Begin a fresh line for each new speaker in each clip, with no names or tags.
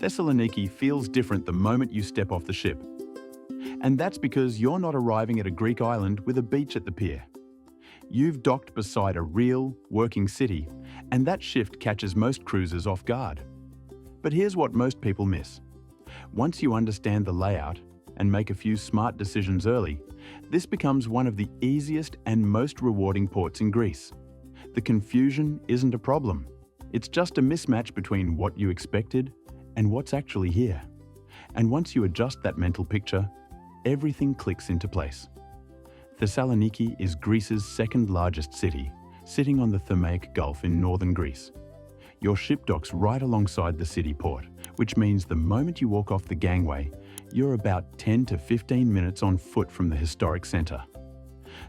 Thessaloniki feels different the moment you step off the ship. And that's because you're not arriving at a Greek island with a beach at the pier. You've docked beside a real, working city, and that shift catches most cruisers off guard. But here's what most people miss. Once you understand the layout and make a few smart decisions early, this becomes one of the easiest and most rewarding ports in Greece. The confusion isn't a problem. It's just a mismatch between what you expected and what's actually here. And once you adjust that mental picture, everything clicks into place. Thessaloniki is Greece's second largest city, sitting on the Thermaic Gulf in northern Greece. Your ship docks right alongside the city port, which means the moment you walk off the gangway, you're about 10 to 15 minutes on foot from the historic centre.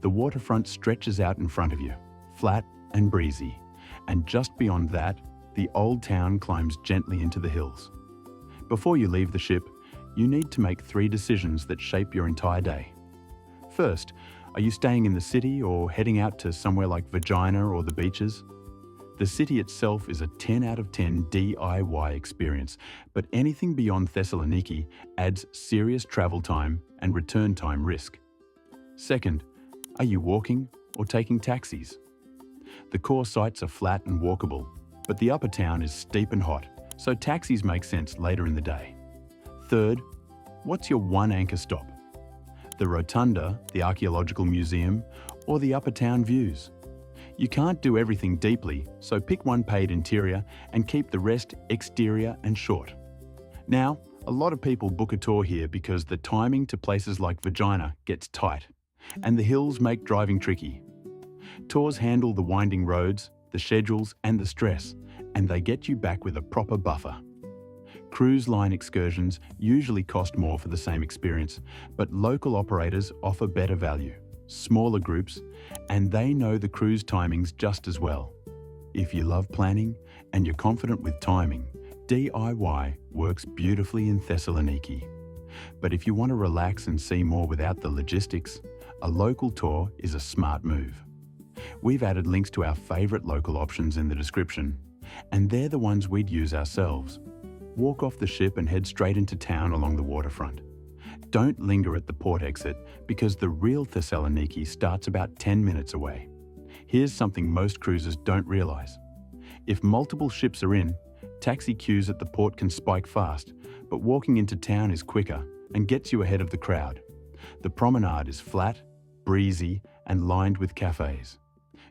The waterfront stretches out in front of you, flat and breezy, and just beyond that, the old town climbs gently into the hills. Before you leave the ship, you need to make 3 decisions that shape your entire day. First, are you staying in the city or heading out to somewhere like Vagina or the beaches? The city itself is a 10 out of 10 DIY experience, but anything beyond Thessaloniki adds serious travel time and return time risk. Second, are you walking or taking taxis? The core sites are flat and walkable, but the upper town is steep and hot, so taxis make sense later in the day. Third, what's your one anchor stop? The Rotunda, the archaeological museum, or the upper town views? You can't do everything deeply, so pick one paid interior and keep the rest exterior and short. Now, a lot of people book a tour here because the timing to places like Vagina gets tight, and the hills make driving tricky. Tours handle the winding roads, the schedules, and the stress, and they get you back with a proper buffer. Cruise line excursions usually cost more for the same experience, but local operators offer better value, smaller groups, and they know the cruise timings just as well. If you love planning and you're confident with timing, DIY works beautifully in Thessaloniki. But if you want to relax and see more without the logistics, a local tour is a smart move. We've added links to our favourite local options in the description, and they're the ones we'd use ourselves. Walk off the ship and head straight into town along the waterfront. Don't linger at the port exit because the real Thessaloniki starts about 10 minutes away. Here's something most cruisers don't realise. If multiple ships are in, taxi queues at the port can spike fast, but walking into town is quicker and gets you ahead of the crowd. The promenade is flat, breezy, and lined with cafes.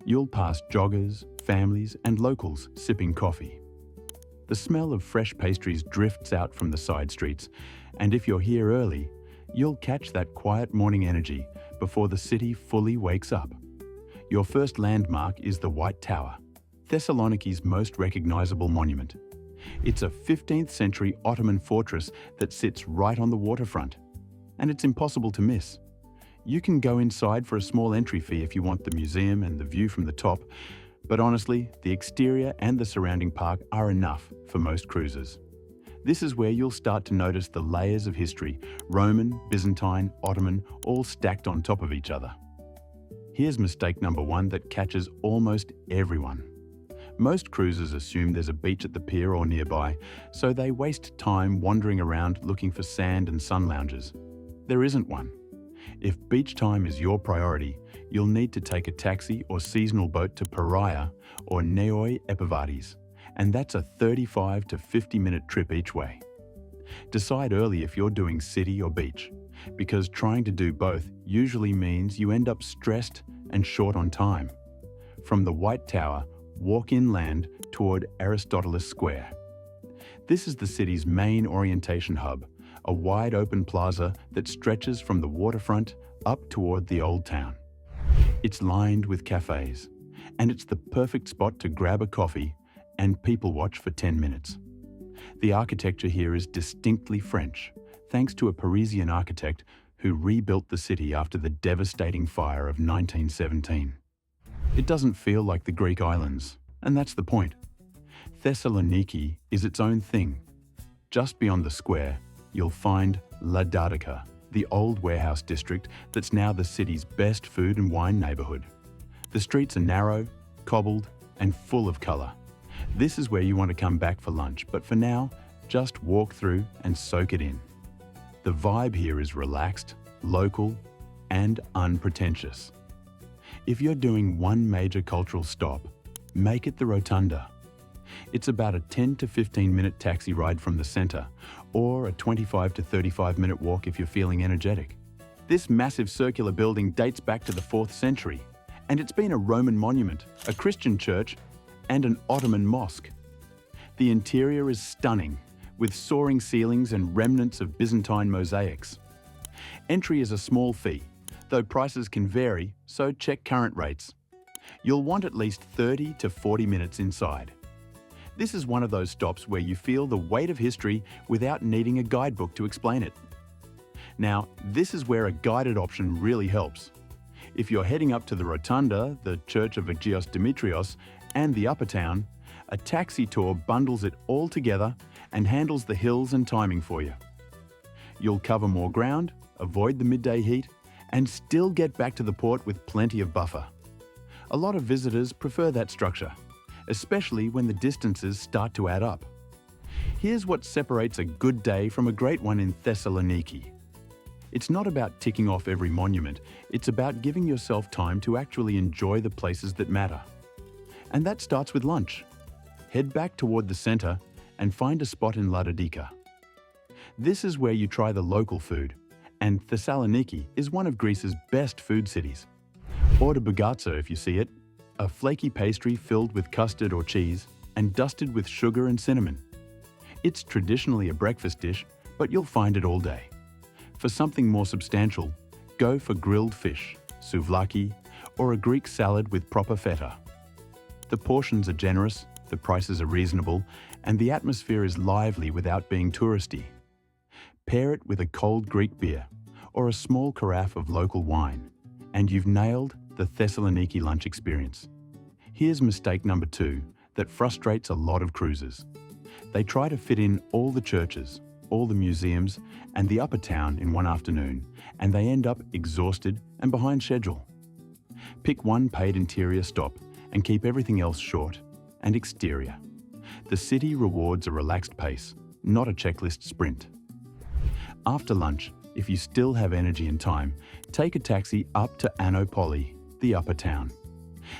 You'll pass joggers, families, and locals sipping coffee. The smell of fresh pastries drifts out from the side streets, and if you're here early, you'll catch that quiet morning energy before the city fully wakes up. Your first landmark is the White Tower, Thessaloniki's most recognizable monument. It's a 15th century Ottoman fortress that sits right on the waterfront, and it's impossible to miss. You can go inside for a small entry fee if you want the museum and the view from the top, but honestly, the exterior and the surrounding park are enough for most cruisers. This is where you'll start to notice the layers of history, Roman, Byzantine, Ottoman, all stacked on top of each other. Here's mistake number 1 that catches almost everyone. Most cruisers assume there's a beach at the pier or nearby, so they waste time wandering around looking for sand and sun lounges. There isn't one. If beach time is your priority, you'll need to take a taxi or seasonal boat to Piraia or Neoi Epivadis, and that's a 35 to 50-minute trip each way. Decide early if you're doing city or beach, because trying to do both usually means you end up stressed and short on time. From the White Tower, walk inland toward Aristoteles Square. This is the city's main orientation hub, a wide-open plaza that stretches from the waterfront up toward the old town. It's lined with cafes, and it's the perfect spot to grab a coffee and people watch for 10 minutes. The architecture here is distinctly French, thanks to a Parisian architect who rebuilt the city after the devastating fire of 1917. It doesn't feel like the Greek islands, and that's the point. Thessaloniki is its own thing. Just beyond the square, you'll find La Datica, the old warehouse district that's now the city's best food and wine neighbourhood. The streets are narrow, cobbled, and full of colour. This is where you want to come back for lunch, but for now, Just walk through and soak it in. The vibe here is relaxed, local, and unpretentious. If you're doing one major cultural stop, make it the Rotunda. It's about a 10 to 15 minute taxi ride from the centre, or a 25 to 35 minute walk if you're feeling energetic. This massive circular building dates back to the 4th century, and it's been a Roman monument, a Christian church, and an Ottoman mosque. The interior is stunning, with soaring ceilings and remnants of Byzantine mosaics. Entry is a small fee, though prices can vary, so check current rates. You'll want at least 30 to 40 minutes inside. This is one of those stops where you feel the weight of history without needing a guidebook to explain it. Now, this is where a guided option really helps. If you're heading up to the Rotunda, the Church of Agios Dimitrios, and the Upper Town, a taxi tour bundles it all together and handles the hills and timing for you. You'll cover more ground, avoid the midday heat, and still get back to the port with plenty of buffer. A lot of visitors prefer that structure, especially when the distances start to add up. Here's what separates a good day from a great one in Thessaloniki. It's not about ticking off every monument, it's about giving yourself time to actually enjoy the places that matter. And that starts with lunch. Head back toward the centre and find a spot in Ladodica. This is where you try the local food, and Thessaloniki is one of Greece's best food cities. Order bougatsa if you see it, a flaky pastry filled with custard or cheese and dusted with sugar and cinnamon. It's traditionally a breakfast dish, but you'll find it all day. For something more substantial, go for grilled fish, souvlaki, or a Greek salad with proper feta. The portions are generous, the prices are reasonable, and the atmosphere is lively without being touristy. Pair it with a cold Greek beer or a small carafe of local wine, and you've nailed the Thessaloniki lunch experience. Here's mistake number 2 that frustrates a lot of cruisers. They try to fit in all the churches, all the museums, and the upper town in one afternoon, and they end up exhausted and behind schedule. Pick one paid interior stop and keep everything else short and exterior. The city rewards a relaxed pace, not a checklist sprint. After lunch, if you still have energy and time, take a taxi up to Anopoli, the upper town.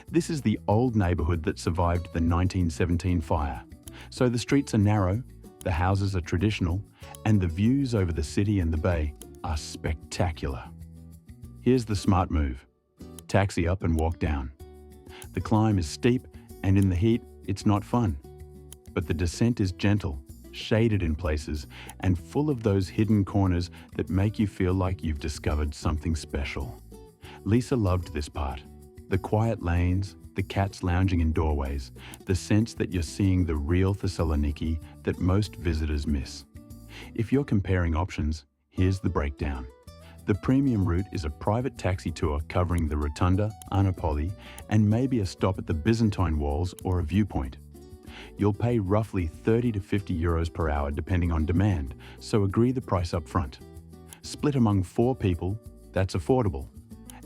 This is the old neighbourhood that survived the 1917 fire, so the streets are narrow, the houses are traditional, and the views over the city and the bay are spectacular. Here's the smart move. Taxi up and walk down. The climb is steep, and in the heat, it's not fun. But the descent is gentle, shaded in places, and full of those hidden corners that make you feel like you've discovered something special. Lisa loved this part. The quiet lanes, the cats lounging in doorways, the sense that you're seeing the real Thessaloniki that most visitors miss. If you're comparing options, here's the breakdown. The premium route is a private taxi tour covering the Rotunda, Anopoli, and maybe a stop at the Byzantine walls or a viewpoint. You'll pay roughly 30 to 50 euros per hour depending on demand, so agree the price up front. Split among 4 people, that's affordable,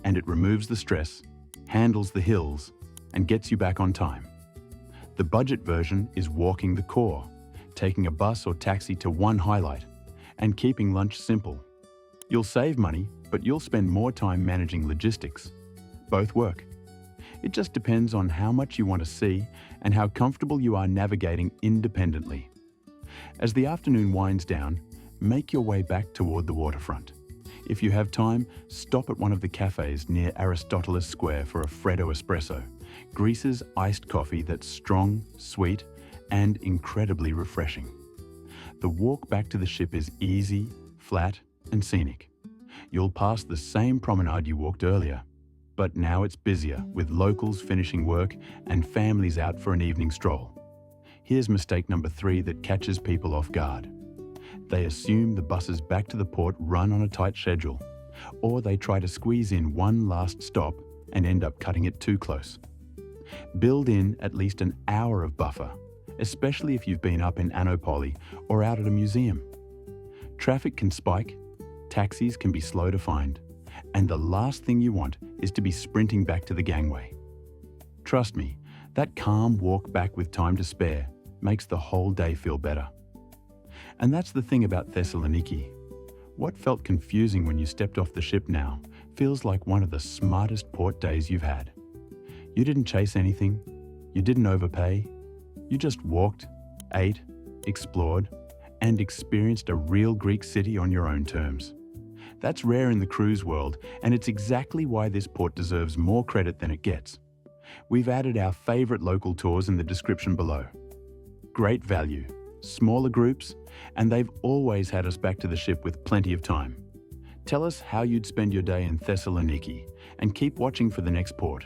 and it removes the stress, handles the hills, and gets you back on time. The budget version is walking the core, taking a bus or taxi to one highlight, and keeping lunch simple. You'll save money, but you'll spend more time managing logistics. Both work. It just depends on how much you want to see and how comfortable you are navigating independently. As the afternoon winds down, make your way back toward the waterfront. If you have time, stop at one of the cafes near Aristoteles Square for a Freddo espresso, Greece's iced coffee that's strong, sweet, and incredibly refreshing. The walk back to the ship is easy, flat, and scenic. You'll pass the same promenade you walked earlier, but now it's busier with locals finishing work and families out for an evening stroll. Here's mistake number 3 that catches people off guard. They assume the buses back to the port run on a tight schedule, or they try to squeeze in one last stop and end up cutting it too close. Build in at least an hour of buffer, especially if you've been up in Anopoli or out at a museum. Traffic can spike, taxis can be slow to find, and the last thing you want is to be sprinting back to the gangway. Trust me, that calm walk back with time to spare makes the whole day feel better. And that's the thing about Thessaloniki. What felt confusing when you stepped off the ship now feels like one of the smartest port days you've had. You didn't chase anything, you didn't overpay, you just walked, ate, explored, and experienced a real Greek city on your own terms. That's rare in the cruise world, and it's exactly why this port deserves more credit than it gets. We've added our favourite local tours in the description below. Great value, smaller groups, and they've always had us back to the ship with plenty of time. Tell us how you'd spend your day in Thessaloniki, and keep watching for the next port.